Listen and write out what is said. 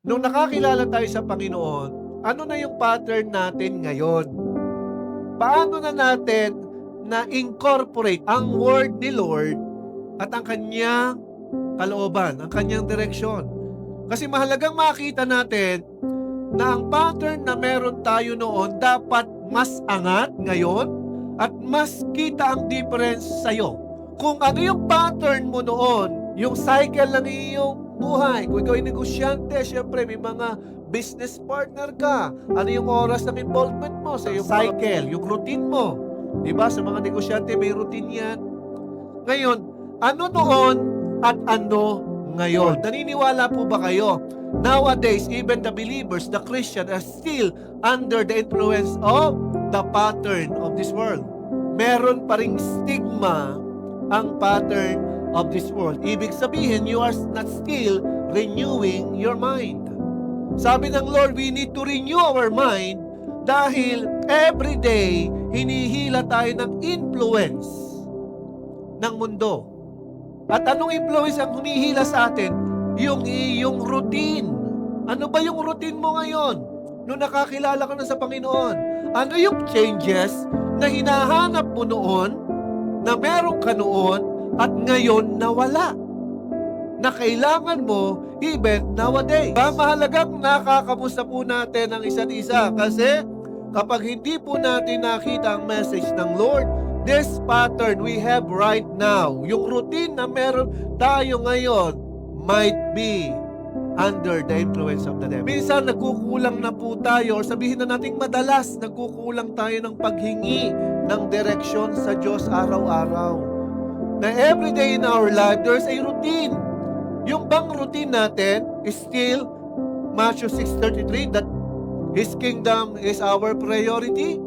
Nung nakakilala tayo sa Panginoon, ano na yung pattern natin ngayon? Paano na natin na-incorporate ang word ni Lord at ang kanyang kalooban, ang kanyang direksyon? Kasi mahalagang makita natin na ang pattern na meron tayo noon dapat mas angat ngayon at mas kita ang difference sa'yo. Kung ano yung pattern mo noon, yung cycle ng iyong buhay, kung ikaw ay negosyante, syempre may mga business partner ka. Ano yung oras ng involvement mo sa iyong cycle, yung routine mo. Diba? Sa mga negosyante, may routine yan. Ngayon, ano noon at ano ngayon? Naniniwala po ba kayo? Nowadays, even the believers, the Christian, are still under the influence of the pattern of this world. Meron pa ring stigma ang pattern of this world. Ibig sabihin, you are not still renewing your mind. Sabi ng Lord, we need to renew our mind dahil every day, hinihila tayo ng influence ng mundo. At anong influence ang humihila sa atin? Yung iyong routine. Ano ba yung routine mo ngayon? Nung nakakilala ka na sa Panginoon, ano yung changes na hinahanap mo noon, na meron ka noon, at ngayon nawala? Na kailangan mo even nowadays. Mahalagang nakakamusta po natin ang isa't isa kasi kapag hindi po natin nakita ang message ng Lord, this pattern we have right now, yung routine na meron tayo ngayon, might be under the influence of the devil. Minsan nagkukulang na po tayo, or sabihin na natin madalas, nagkukulang tayo ng paghingi ng direksyon sa Diyos araw-araw. Na every day in our life, there's a routine. Yung bang routine natin is still Matthew 6:33, that His kingdom is our priority?